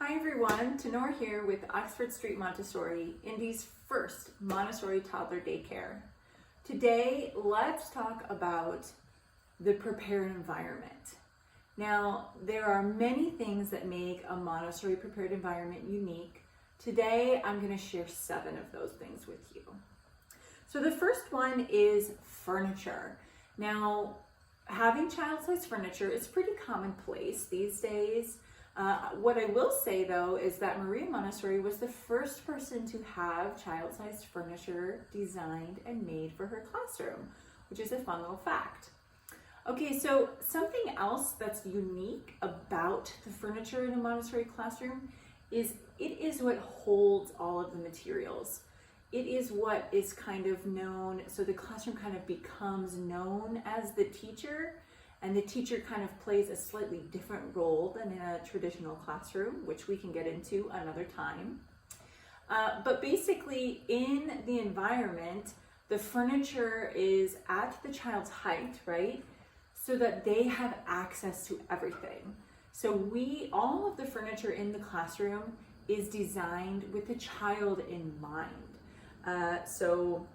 Hi everyone, Tenor here with Oxford Street Montessori, Indy's first Montessori toddler daycare. Today, let's talk about the prepared environment. Now, there are many things that make a Montessori prepared environment unique. Today, I'm going to share 7 of those things with you. So the first one is furniture. Now, having child-sized furniture is pretty commonplace these days. What I will say though is that Maria Montessori was the first person to have child-sized furniture designed and made for her classroom, which is a fun little fact. Okay, so something else that's unique about the furniture in a Montessori classroom is it is what holds all of the materials. It is what is kind of known, so the classroom kind of becomes known as the teacher, and the teacher kind of plays a slightly different role than in a traditional classroom, which we can get into another time. But basically in the environment, the furniture is at the child's height, right? So that they have access to everything. So all of the furniture in the classroom is designed with the child in mind. So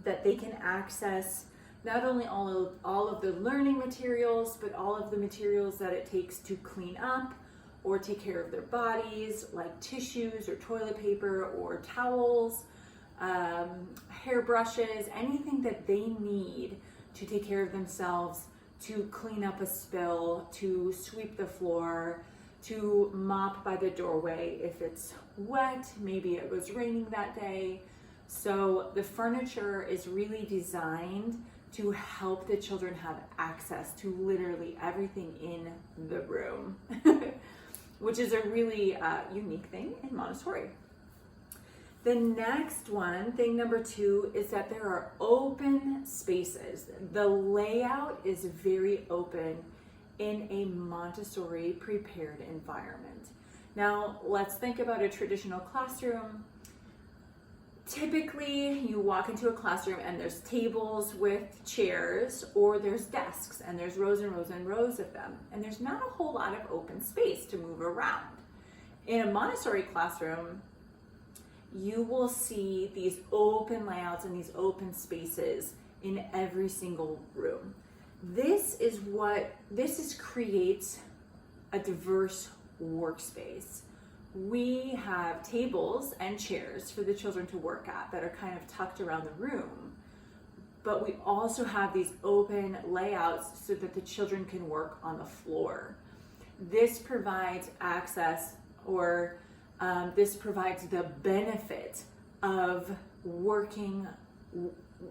that they can access not only all of the learning materials, but all of the materials that it takes to clean up or take care of their bodies, like tissues or toilet paper or towels, hairbrushes, anything that they need to take care of themselves, to clean up a spill, to sweep the floor, to mop by the doorway if it's wet, maybe it was raining that day. So the furniture is really designed to help the children have access to literally everything in the room, which is a really unique thing in Montessori. The next one, thing number 2, is that there are open spaces. The layout is very open in a Montessori prepared environment. Now, let's think about a traditional classroom. Typically, you walk into a classroom and there's tables with chairs, or there's desks and there's rows and rows and rows of them. And there's not a whole lot of open space to move around. In a Montessori classroom, you will see these open layouts and these open spaces in every single room. This creates a diverse workspace. We have tables and chairs for the children to work at that are kind of tucked around the room, but we also have these open layouts so that the children can work on the floor. This provides access, or this provides the benefit of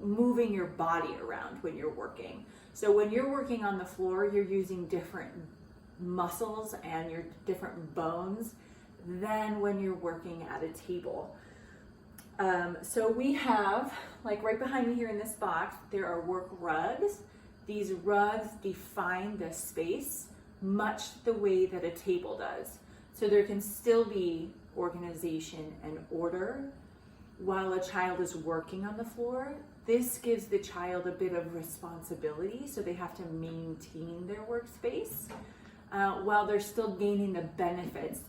moving your body around when you're working. So when you're working on the floor, you're using different muscles and your different bones than when you're working at a table. So we have, like right behind me here in this box, there are work rugs. These rugs define the space much the way that a table does. So there can still be organization and order while a child is working on the floor. This gives the child a bit of responsibility, so they have to maintain their workspace while they're still gaining the benefits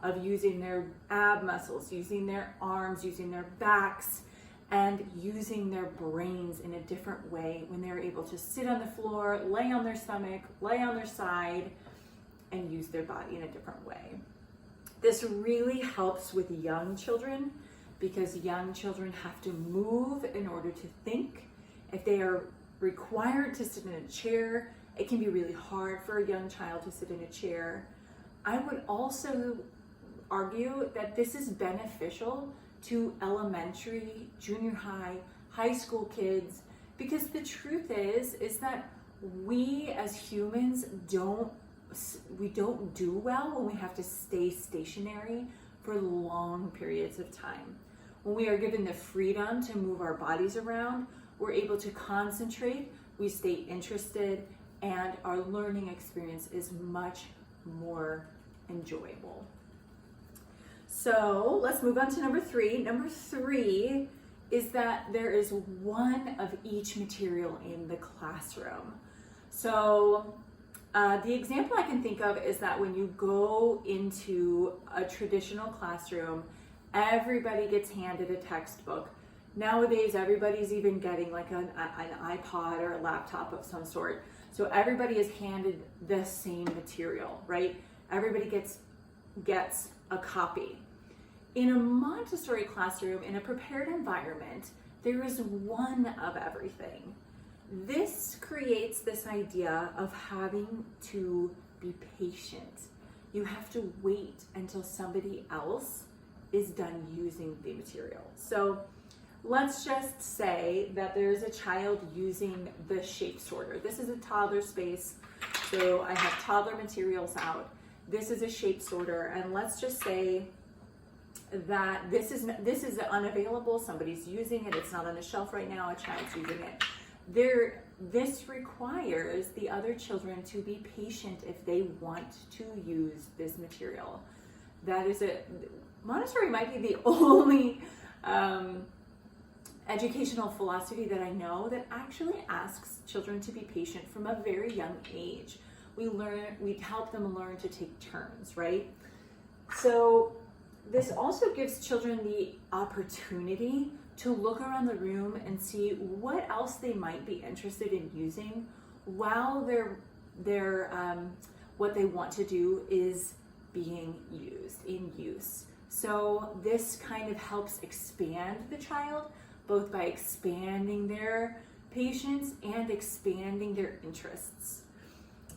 of using their ab muscles, using their arms, using their backs, and using their brains in a different way when they're able to sit on the floor, lay on their stomach, lay on their side, and use their body in a different way. This really helps with young children because young children have to move in order to think. If they are required to sit in a chair, it can be really hard for a young child to sit in a chair. I would also argue that this is beneficial to elementary, junior high, high school kids, because the truth is that we as humans don't do well when we have to stay stationary for long periods of time. When we are given the freedom to move our bodies around, we're able to concentrate, we stay interested, and our learning experience is much more enjoyable. So let's move on to number 3. Number 3 is that there is one of each material in the classroom. So The example I can think of is that when you go into a traditional classroom, everybody gets handed a textbook. Nowadays, everybody's even getting like an iPod or a laptop of some sort. So everybody is handed the same material, right? Everybody gets a copy. In a Montessori classroom, in a prepared environment, there is one of everything. This creates this idea of having to be patient. You have to wait until somebody else is done using the material. So let's just say that there's a child using the shape sorter. This is a toddler space, so I have toddler materials out. This is a shape sorter, and let's just say that this is unavailable. Somebody's using it. It's not on the shelf right now. A child's using it. This requires the other children to be patient if they want to use this material. Montessori might be the only educational philosophy that I know that actually asks children to be patient from a very young age. We help them learn to take turns, right? So this also gives children the opportunity to look around the room and see what else they might be interested in using while what they want to do is being used, in use. So this kind of helps expand the child, both by expanding their patience and expanding their interests.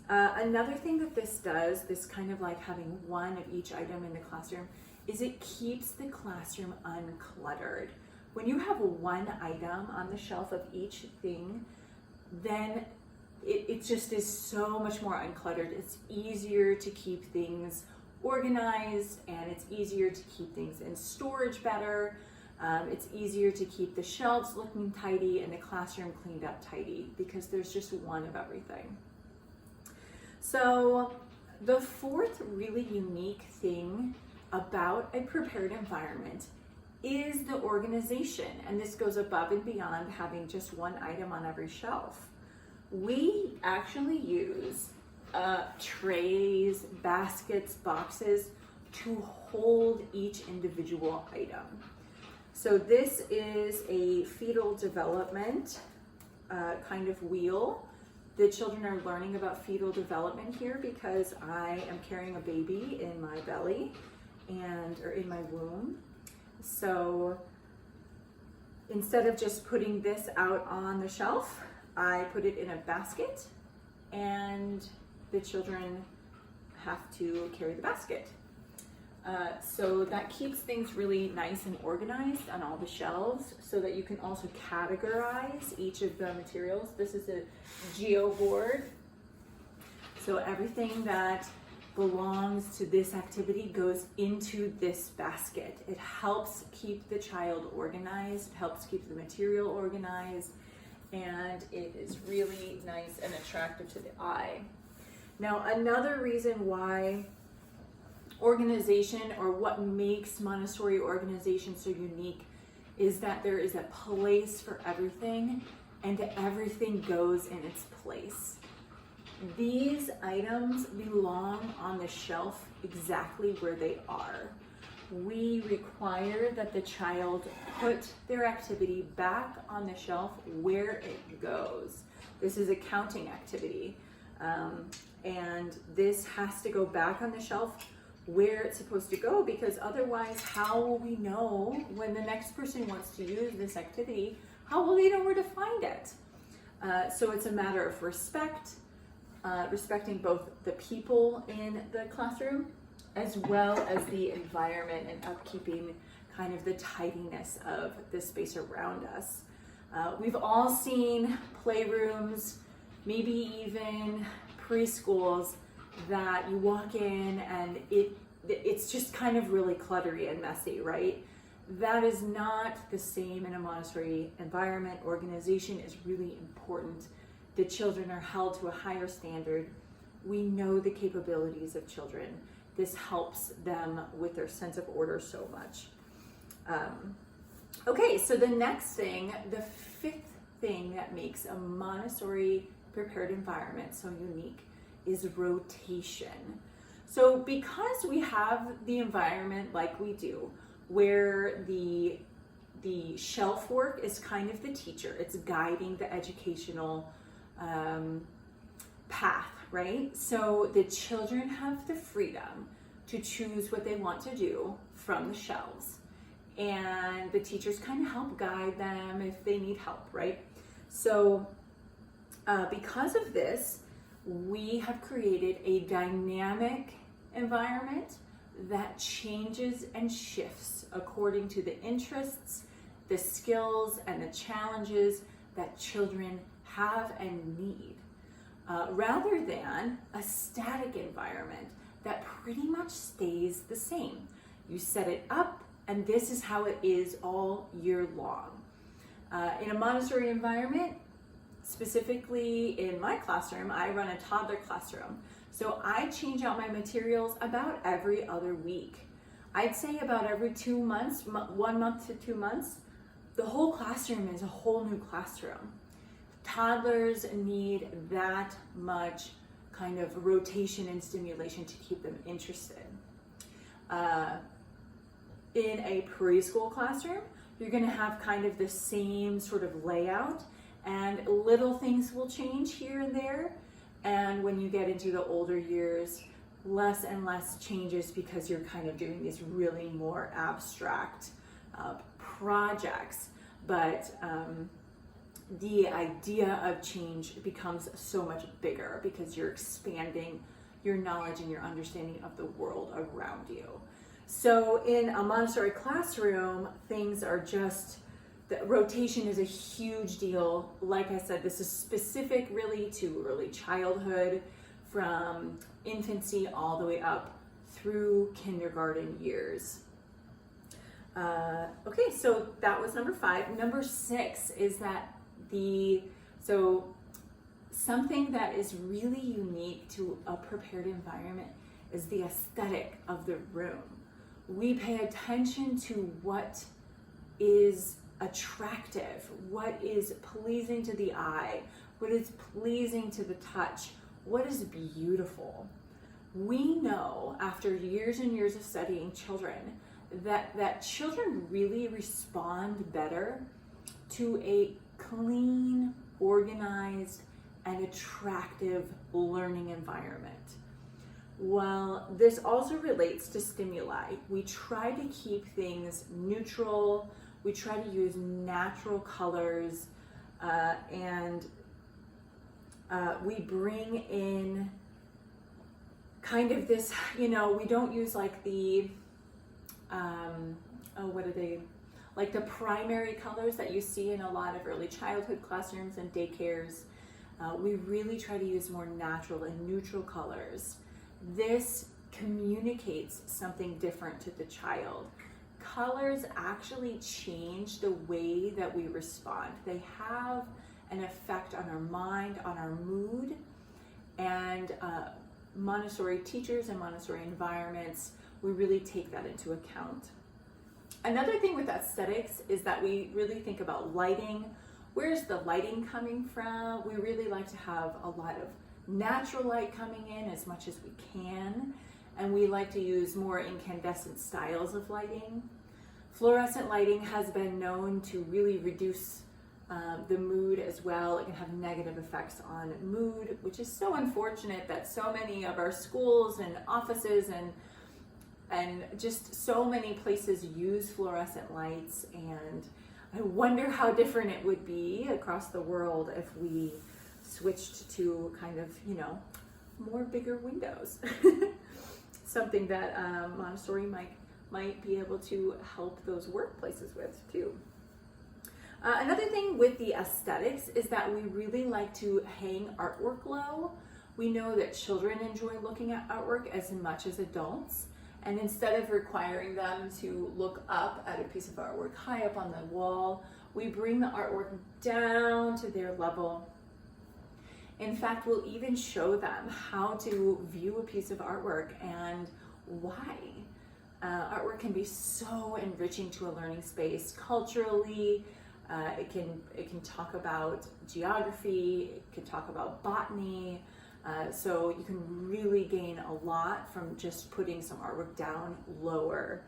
Another thing that this does, this kind of like having one of each item in the classroom, is it keeps the classroom uncluttered. When you have one item on the shelf of each thing, then it just is so much more uncluttered. It's easier to keep things organized, and it's easier to keep things in storage better. It's easier to keep the shelves looking tidy and the classroom cleaned up tidy because there's just one of everything. So the fourth really unique thing about a prepared environment is the organization, and this goes above and beyond having just one item on every shelf. We actually use trays, baskets, boxes to hold each individual item. So this is a fetal development kind of wheel. The children are learning about fetal development here because I am carrying a baby in my belly or in my womb. So instead of just putting this out on the shelf, I put it in a basket, and the children have to carry the basket. So that keeps things really nice and organized on all the shelves so that you can also categorize each of the materials. This is a geo board. So everything that belongs to this activity goes into this basket. It helps keep the child organized, helps keep the material organized, and it is really nice and attractive to the eye. Now, another reason why organization, or what makes Montessori organization so unique, is that there is a place for everything and everything goes in its place. These items belong on the shelf exactly where they are. We require that the child put their activity back on the shelf where it goes. This is a counting activity, and this has to go back on the shelf where it's supposed to go, because otherwise how will we know when the next person wants to use this activity? How will they know where to find it? So it's a matter of respect, respecting both the people in the classroom as well as the environment and upkeeping kind of the tidiness of the space around us. We've all seen playrooms, maybe even preschools, that you walk in and it's just kind of really cluttery and messy, right? That is not the same in a Montessori environment. Organization is really important. The children are held to a higher standard. We know the capabilities of children. This helps them with their sense of order so much. Okay, so the next thing, the fifth thing that makes a Montessori prepared environment so unique, is rotation. So because we have the environment like we do, where the shelf work is kind of the teacher, it's guiding the educational path, right? So the children have the freedom to choose what they want to do from the shelves, and the teachers kind of help guide them if they need help, right? So because of this, we have created a dynamic environment that changes and shifts according to the interests, the skills, and the challenges that children have and need, rather than a static environment that pretty much stays the same. You set it up, and this is how it is all year long. In a Montessori environment, specifically in my classroom, I run a toddler classroom. So I change out my materials about every other week. I'd say about every 2 months, 1 month to 2 months, the whole classroom is a whole new classroom. Toddlers need that much kind of rotation and stimulation to keep them interested. In a preschool classroom, you're going to have kind of the same sort of layout, and little things will change here and there. And when you get into the older years, less and less changes because you're kind of doing these really more abstract projects. But the idea of change becomes so much bigger because you're expanding your knowledge and your understanding of the world around you. So in a Montessori classroom, things are just, the rotation is a huge deal. Like I said, this is specific really to early childhood, from infancy all the way up through kindergarten years. Okay, so that was number 5. Number 6 is that something that is really unique to a prepared environment is the aesthetic of the room. We pay attention to what is attractive, what is pleasing to the eye, what is pleasing to the touch, what is beautiful. We know after years and years of studying children that children really respond better to a clean, organized, and attractive learning environment. Well, this also relates to stimuli. We try to keep things neutral. We try to use natural colors, and we bring in kind of this, we don't use like the, like the primary colors that you see in a lot of early childhood classrooms and daycares. We really try to use more natural and neutral colors. This communicates something different to the child. Colors actually change the way that we respond. They have an effect on our mind, on our mood, and Montessori teachers and Montessori environments, we really take that into account. Another thing with aesthetics is that we really think about lighting. Where's the lighting coming from? We really like to have a lot of natural light coming in as much as we can, and we like to use more incandescent styles of lighting. Fluorescent lighting has been known to really reduce the mood as well. It can have negative effects on mood, which is so unfortunate that so many of our schools and offices and just so many places use fluorescent lights, and I wonder how different it would be across the world if we switched to kind of, more bigger windows. Something that Montessori might be able to help those workplaces with too. Another thing with the aesthetics is that we really like to hang artwork low. We know that children enjoy looking at artwork as much as adults, and instead of requiring them to look up at a piece of artwork high up on the wall, we bring the artwork down to their level. In fact, we'll even show them how to view a piece of artwork and why. Artwork can be so enriching to a learning space culturally. It can talk about geography, it can talk about botany, So you can really gain a lot from just putting some artwork down lower.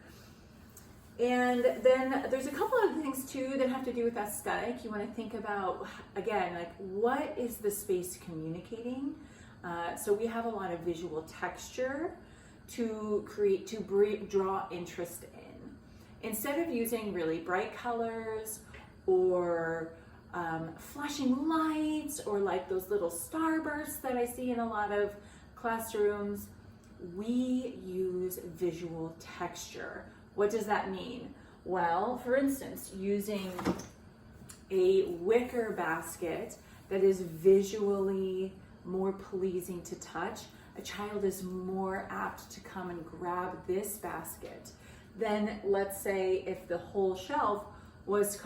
And then there's a couple other things too that have to do with aesthetic. You want to think about, again, like what is the space communicating? So we have a lot of visual texture to draw interest in. Instead of using really bright colors or flashing lights or like those little starbursts that I see in a lot of classrooms, we use visual texture. What does that mean? Well, for instance, using a wicker basket that is visually more pleasing to touch, a child is more apt to come and grab this basket than, let's say, if the whole shelf was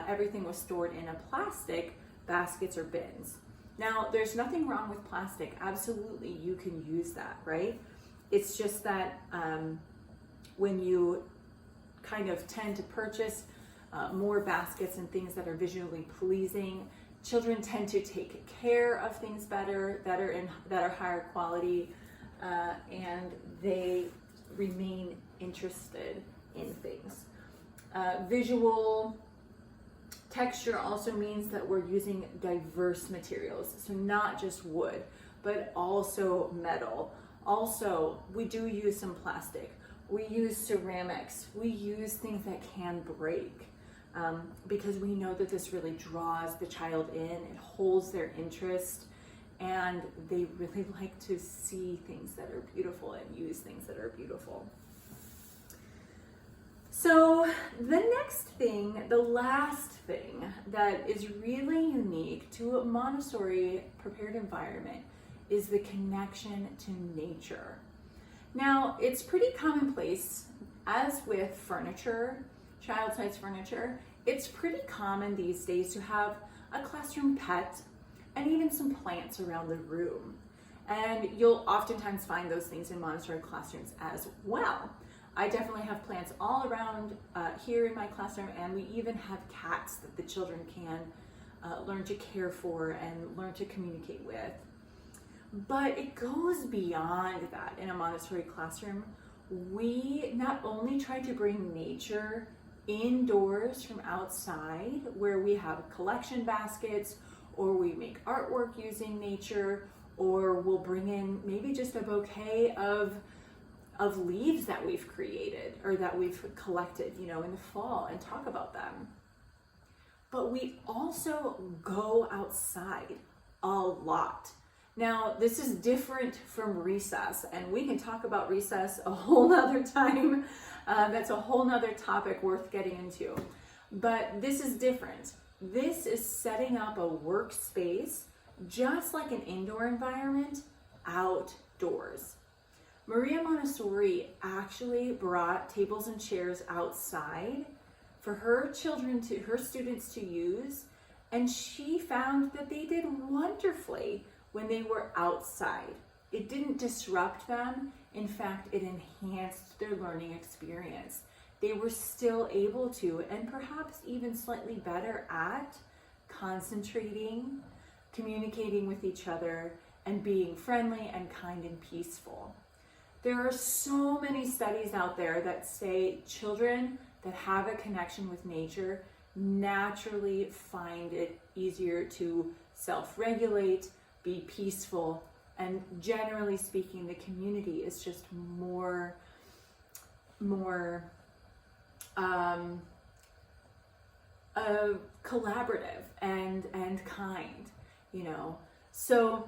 everything was stored in a plastic baskets or bins. Now, there's nothing wrong with plastic. Absolutely, you can use that, right? It's just that when you kind of tend to purchase more baskets and things that are visually pleasing, children tend to take care of things better, that are higher quality, and they remain interested in things. Visual texture also means that we're using diverse materials, so not just wood, but also metal. Also, we do use some plastic. We use ceramics. We use things that can break because we know that this really draws the child in, it holds their interest, and they really like to see things that are beautiful and use things that are beautiful. So the next thing, the last thing that is really unique to a Montessori prepared environment is the connection to nature. Now, it's pretty commonplace, as with furniture, child-size furniture, it's pretty common these days to have a classroom pet and even some plants around the room. And you'll oftentimes find those things in Montessori classrooms as well. I definitely have plants all around here in my classroom, and we even have cats that the children can learn to care for and learn to communicate with. But it goes beyond that in a Montessori classroom. We not only try to bring nature indoors from outside, where we have collection baskets, or we make artwork using nature, or we'll bring in maybe just a bouquet of leaves that we've created or that we've collected, in the fall, and talk about them. But we also go outside a lot. Now, this is different from recess, and we can talk about recess a whole nother time. That's a whole nother topic worth getting into. But this is different. This is setting up a workspace, just like an indoor environment, outdoors. Maria Montessori actually brought tables and chairs outside for her students to use, and she found that they did wonderfully when they were outside. It didn't disrupt them. In fact, it enhanced their learning experience. They were still able to, and perhaps even slightly better at, concentrating, communicating with each other, and being friendly and kind and peaceful. There are so many studies out there that say children that have a connection with nature naturally find it easier to self-regulate, be peaceful, and generally speaking, the community is just more collaborative and kind, So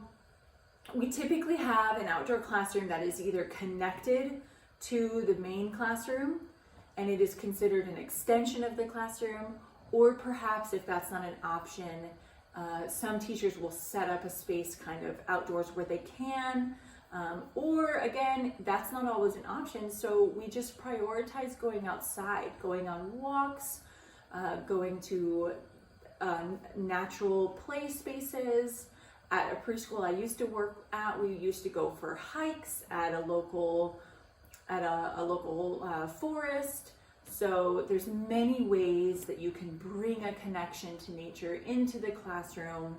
we typically have an outdoor classroom that is either connected to the main classroom and it is considered an extension of the classroom, or perhaps if that's not an option, some teachers will set up a space kind of outdoors where they can, or again, that's not always an option, so we just prioritize going outside, going on walks, going to natural play spaces. At a preschool I used to work at, we used to go for hikes at a local forest. So there's many ways that you can bring a connection to nature into the classroom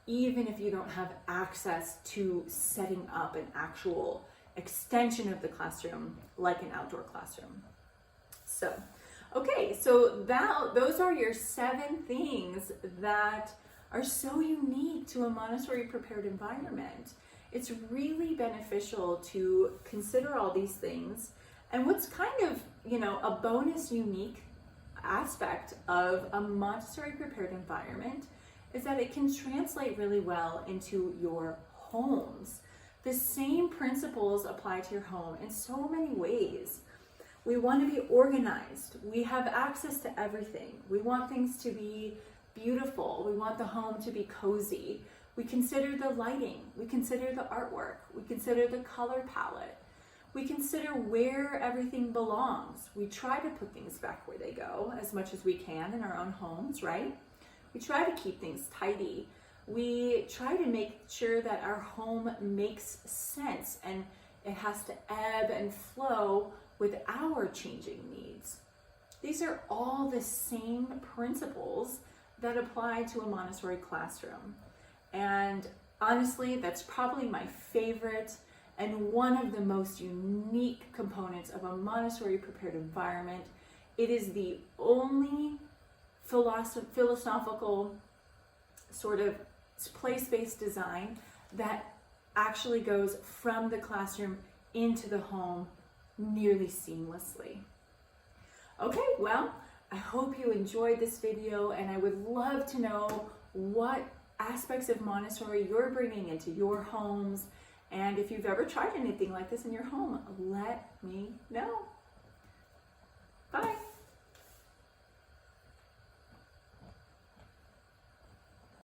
even if you don't have access to setting up an actual extension of the classroom like an outdoor classroom. So, okay, so those are your 7 things that are so unique to a Montessori prepared environment. It's really beneficial to consider all these things. And what's kind of, a bonus unique aspect of a Montessori prepared environment is that it can translate really well into your homes. The same principles apply to your home in so many ways. We want to be organized. We have access to everything. We want things to be beautiful. We want the home to be cozy. We consider the lighting. We consider the artwork. We consider the color palette. We consider where everything belongs. We try to put things back where they go as much as we can in our own homes, right? We try to keep things tidy. We try to make sure that our home makes sense and it has to ebb and flow with our changing needs. These are all the same principles that apply to a Montessori classroom. And honestly, that's probably my favorite and one of the most unique components of a Montessori prepared environment. It is the only philosophical sort of place-based design that actually goes from the classroom into the home nearly seamlessly. Okay, well, I hope you enjoyed this video, and I would love to know what aspects of Montessori you're bringing into your homes, and if you've ever tried anything like this in your home, let me know.